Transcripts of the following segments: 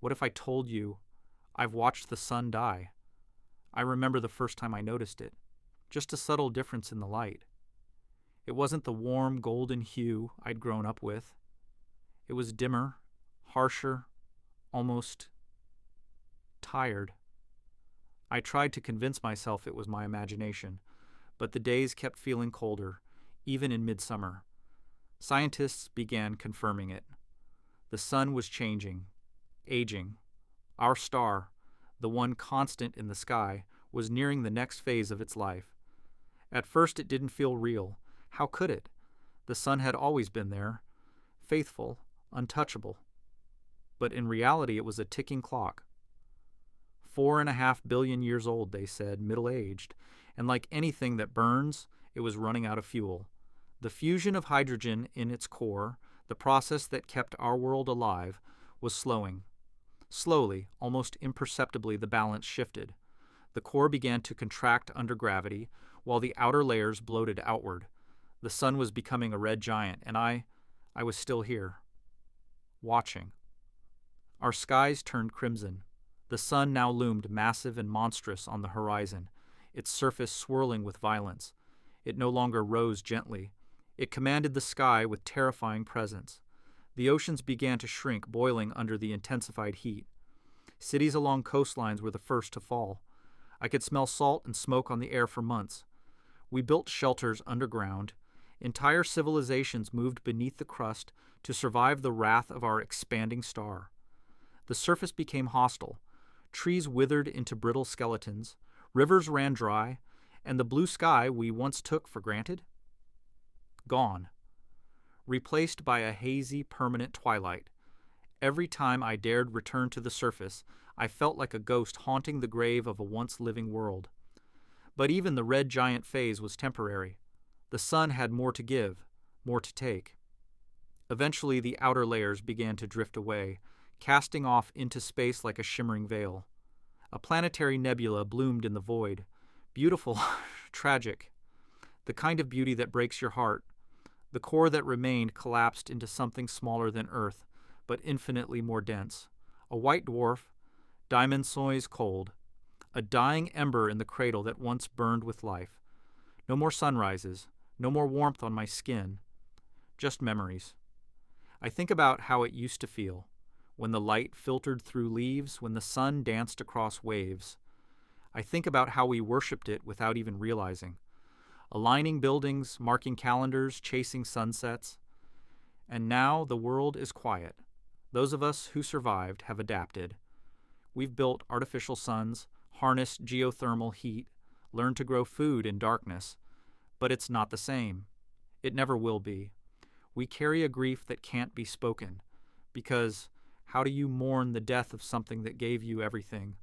What if I told you I've watched the sun die? I remember the first time I noticed it. Just a subtle difference in the light. It wasn't the warm golden hue I'd grown up with. It was dimmer, harsher, almost tired. I tried to convince myself it was my imagination, but the days kept feeling colder, even in midsummer. Scientists began confirming it. The sun was changing, aging. Our star, the one constant in the sky, was nearing the next phase of its life. At first it didn't feel real. How could it? The sun had always been there, faithful, untouchable. But in reality it was a ticking clock. 4.5 billion years old, they said, middle-aged, and like anything that burns, it was running out of fuel. The fusion of hydrogen in its core, the process that kept our world alive, was slowing. Slowly, almost imperceptibly, the balance shifted. The core began to contract under gravity, while the outer layers bloated outward. The sun was becoming a red giant, and I was still here, watching. Our skies turned crimson. The sun now loomed massive and monstrous on the horizon, its surface swirling with violence. It no longer rose gently. It commanded the sky with terrifying presence. The oceans began to shrink, boiling under the intensified heat. Cities along coastlines were the first to fall. I could smell salt and smoke on the air for months. We built shelters underground. Entire civilizations moved beneath the crust to survive the wrath of our expanding star. The surface became hostile. Trees withered into brittle skeletons, rivers ran dry, and the blue sky we once took for granted? Gone. Replaced by a hazy, permanent twilight. Every time I dared return to the surface, I felt like a ghost haunting the grave of a once living world. But even the red giant phase was temporary. The sun had more to give, more to take. Eventually, the outer layers began to drift away, casting off into space like a shimmering veil. A planetary nebula bloomed in the void. Beautiful, tragic. The kind of beauty that breaks your heart. The core that remained collapsed into something smaller than Earth, but infinitely more dense. A white dwarf, diamond-sois cold. A dying ember in the cradle that once burned with life. No more sunrises, no more warmth on my skin. Just memories. I think about how it used to feel, when the light filtered through leaves, when the sun danced across waves. I think about how we worshipped it without even realizing. Aligning buildings, marking calendars, chasing sunsets. And now the world is quiet. Those of us who survived have adapted. We've built artificial suns, harnessed geothermal heat, learned to grow food in darkness. But it's not the same. It never will be. We carry a grief that can't be spoken, because how do you mourn the death of something that gave you everything?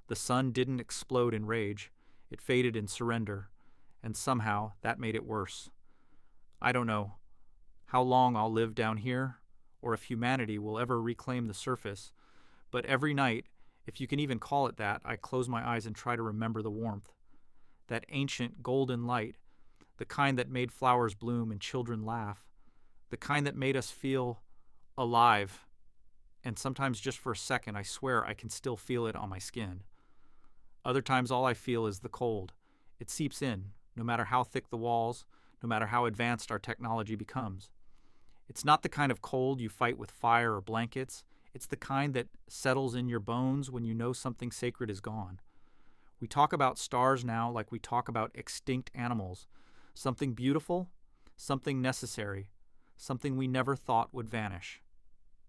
The sun didn't explode in rage. It faded in surrender, and somehow that made it worse. I don't know how long I'll live down here, or if humanity will ever reclaim the surface, but every night, if you can even call it that, I close my eyes and try to remember the warmth. That ancient golden light, the kind that made flowers bloom and children laugh, the kind that made us feel alive. And sometimes just for a second, I swear I can still feel it on my skin. Other times all I feel is the cold. It seeps in, no matter how thick the walls, no matter how advanced our technology becomes. It's not the kind of cold you fight with fire or blankets. It's the kind that settles in your bones when you know something sacred is gone. We talk about stars now like we talk about extinct animals. Something beautiful, something necessary, something we never thought would vanish.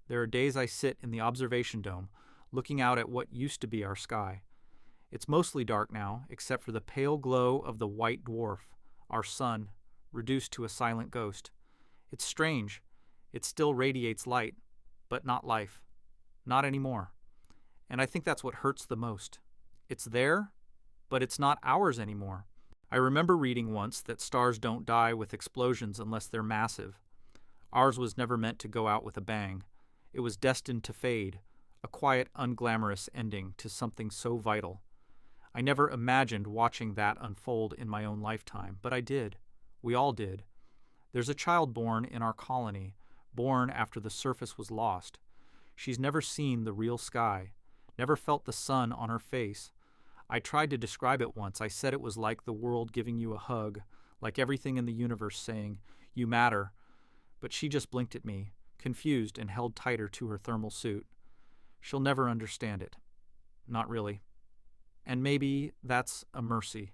There are days I sit in the observation dome, looking out at what used to be our sky. It's mostly dark now, except for the pale glow of the white dwarf, our sun, reduced to a silent ghost. It's strange. It still radiates light, but not life. Not anymore. And I think that's what hurts the most. It's there, but it's not ours anymore. I remember reading once that stars don't die with explosions unless they're massive. Ours was never meant to go out with a bang. It was destined to fade, a quiet, unglamorous ending to something so vital. I never imagined watching that unfold in my own lifetime, but I did. We all did. There's a child born in our colony, born after the surface was lost. She's never seen the real sky, never felt the sun on her face. I tried to describe it once. I said it was like the world giving you a hug, like everything in the universe saying, "You matter." But she just blinked at me, confused, and held tighter to her thermal suit. She'll never understand it. Not really. And maybe that's a mercy.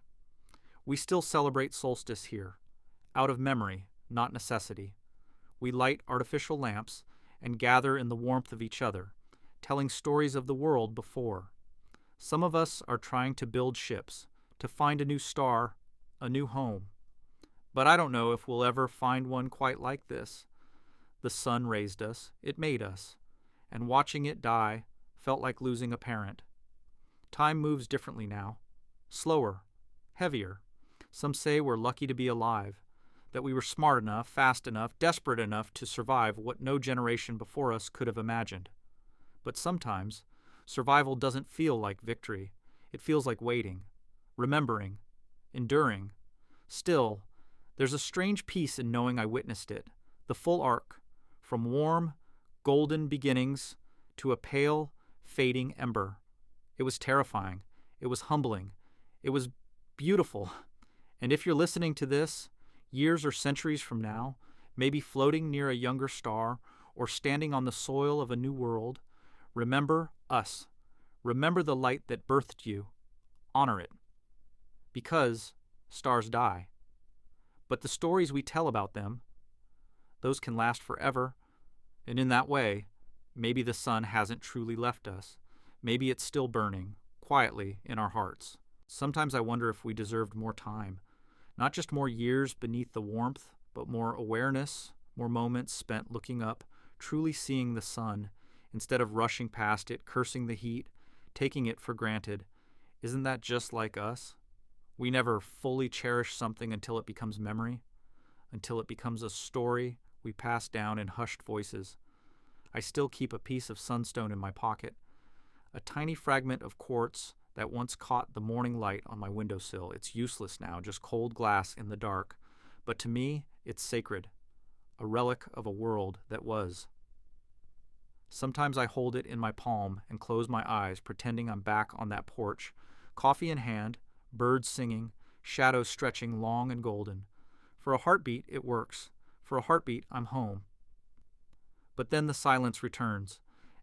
We still celebrate solstice here, out of memory, not necessity. We light artificial lamps and gather in the warmth of each other, telling stories of the world before. Some of us are trying to build ships, to find a new star, a new home. But I don't know if we'll ever find one quite like this. The sun raised us, it made us, and watching it die felt like losing a parent. Time moves differently now, slower, heavier. Some say we're lucky to be alive, that we were smart enough, fast enough, desperate enough to survive what no generation before us could have imagined. But sometimes, survival doesn't feel like victory. It feels like waiting, remembering, enduring. Still, there's a strange peace in knowing I witnessed it, the full arc, from warm, golden beginnings to a pale, fading ember. It was terrifying. It was humbling. It was beautiful. And if you're listening to this, years or centuries from now, maybe floating near a younger star or standing on the soil of a new world, remember us. Remember the light that birthed you. Honor it. Because stars die. But the stories we tell about them, those can last forever. And in that way, maybe the sun hasn't truly left us. Maybe it's still burning, quietly, in our hearts. Sometimes I wonder if we deserved more time. Not just more years beneath the warmth, but more awareness, more moments spent looking up, truly seeing the sun, instead of rushing past it, cursing the heat, taking it for granted. Isn't that just like us? We never fully cherish something until it becomes memory, until it becomes a story we pass down in hushed voices. I still keep a piece of sunstone in my pocket, a tiny fragment of quartz that once caught the morning light on my windowsill. It's useless now, just cold glass in the dark. But to me, it's sacred, a relic of a world that was. Sometimes I hold it in my palm and close my eyes, pretending I'm back on that porch, coffee in hand, birds singing, shadows stretching long and golden. For a heartbeat, it works. For a heartbeat, I'm home. But then the silence returns,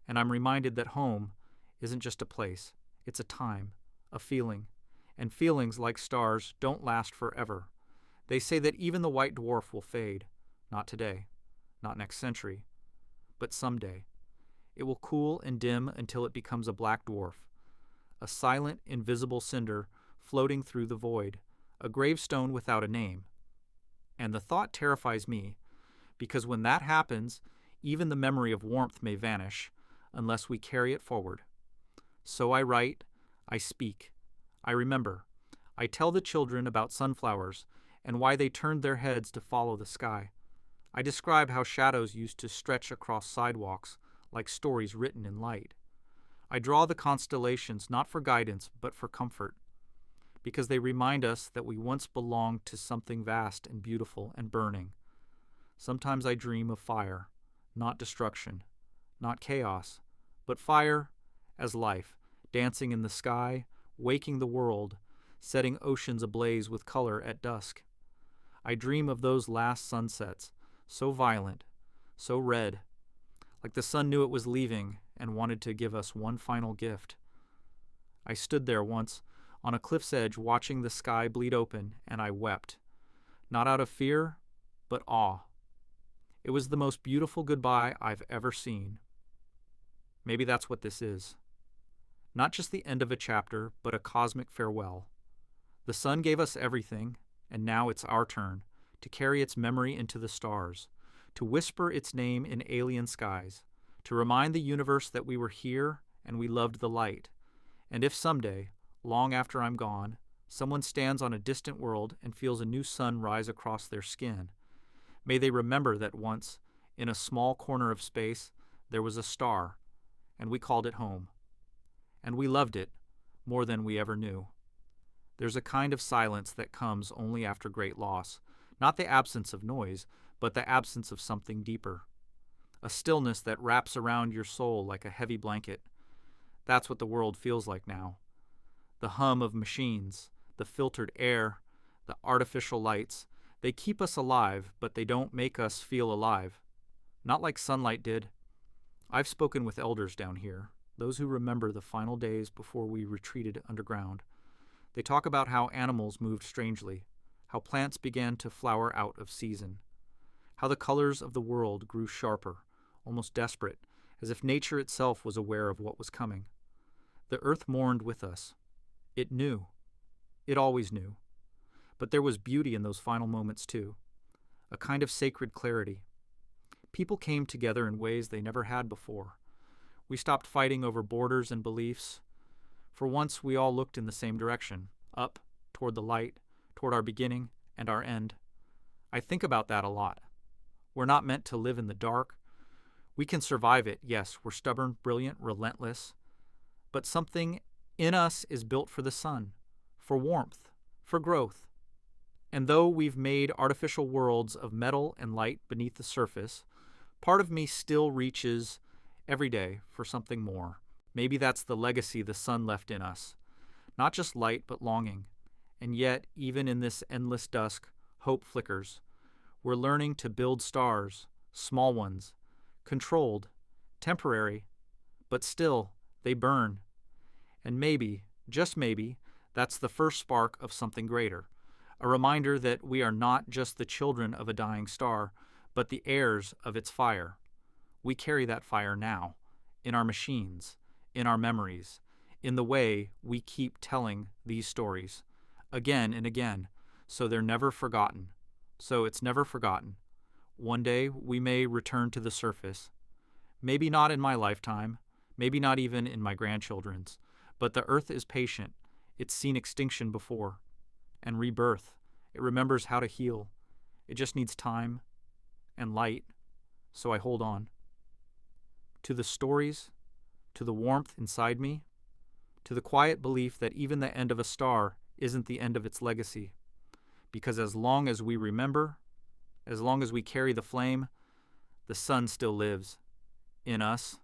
and I'm reminded that home isn't just a place. It's a time, a feeling. And feelings, like stars, don't last forever. They say that even the white dwarf will fade. Not today, not next century, but someday. It will cool and dim until it becomes a black dwarf, a silent, invisible cinder floating through the void, a gravestone without a name. And the thought terrifies me, because when that happens, even the memory of warmth may vanish, unless we carry it forward. So I write, I speak, I remember. I tell the children about sunflowers and why they turned their heads to follow the sky. I describe how shadows used to stretch across sidewalks like stories written in light. I draw the constellations not for guidance but for comfort, because they remind us that we once belonged to something vast and beautiful and burning. Sometimes I dream of fire, not destruction, not chaos, but fire as life, dancing in the sky, waking the world, setting oceans ablaze with color at dusk. I dream of those last sunsets, so violent, so red, like the sun knew it was leaving and wanted to give us one final gift. I stood there once on a cliff's edge watching the sky bleed open, and I wept, not out of fear, but awe. It was the most beautiful goodbye I've ever seen. Maybe that's what this is. Not just the end of a chapter, but a cosmic farewell. The sun gave us everything, and now it's our turn to carry its memory into the stars, to whisper its name in alien skies, to remind the universe that we were here and we loved the light. And if someday, long after I'm gone, someone stands on a distant world and feels a new sun rise across their skin, may they remember that once, in a small corner of space, there was a star, and we called it home. And we loved it more than we ever knew. There's a kind of silence that comes only after great loss, not the absence of noise, but the absence of something deeper. a stillness that wraps around your soul like a heavy blanket. That's what the world feels like now. The hum of machines, the filtered air, the artificial lights, they keep us alive, but they don't make us feel alive. Not like sunlight did. I've spoken with elders down here, those who remember the final days before we retreated underground. They talk about how animals moved strangely, how plants began to flower out of season, how the colors of the world grew sharper, almost desperate, as if nature itself was aware of what was coming. The earth mourned with us. It knew. It always knew. But there was beauty in those final moments too, a kind of sacred clarity. People came together in ways they never had before. We stopped fighting over borders and beliefs. For once, we all looked in the same direction, up, toward the light, toward our beginning and our end. I think about that a lot. We're not meant to live in the dark. We can survive it, yes, we're stubborn, brilliant, relentless. But something in us is built for the sun, for warmth, for growth. And though we've made artificial worlds of metal and light beneath the surface, part of me still reaches every day for something more. Maybe that's the legacy the sun left in us. Not just light, but longing. And yet, even in this endless dusk, hope flickers. We're learning to build stars, small ones, controlled, temporary, but still, they burn. And maybe, just maybe, that's the first spark of something greater. A reminder that we are not just the children of a dying star, but the heirs of its fire. We carry that fire now, in our machines, in our memories, in the way we keep telling these stories, again and again, so they're never forgotten. So it's never forgotten. One day we may return to the surface. Maybe not in my lifetime, maybe not even in my grandchildren's, but the earth is patient. It's seen extinction before. And rebirth. It remembers how to heal. It just needs time and light, so I hold on. To the stories, to the warmth inside me, to the quiet belief that even the end of a star isn't the end of its legacy. Because as long as we remember, as long as we carry the flame, the sun still lives. In us.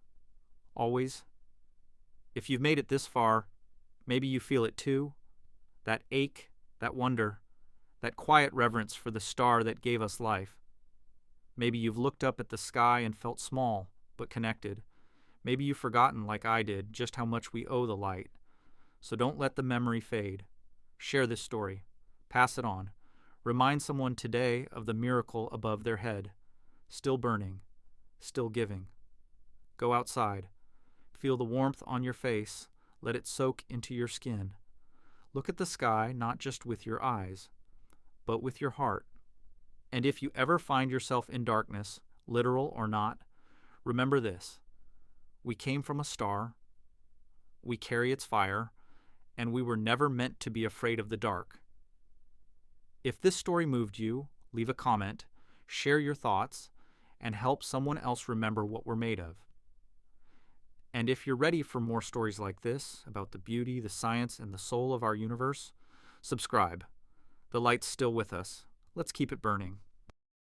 Always. If you've made it this far, maybe you feel it too. That ache, that wonder, that quiet reverence for the star that gave us life. Maybe you've looked up at the sky and felt small, but connected. Maybe you've forgotten, like I did, just how much we owe the light. So don't let the memory fade. Share this story. Pass it on. Remind someone today of the miracle above their head. Still burning. Still giving. Go outside. Feel the warmth on your face. Let it soak into your skin. Look at the sky not just with your eyes, but with your heart. And if you ever find yourself in darkness, literal or not, remember this. We came from a star, we carry its fire, and we were never meant to be afraid of the dark. If this story moved you, leave a comment, share your thoughts, and help someone else remember what we're made of. And if you're ready for more stories like this, about the beauty, the science, and the soul of our universe, subscribe. The light's still with us. Let's keep it burning.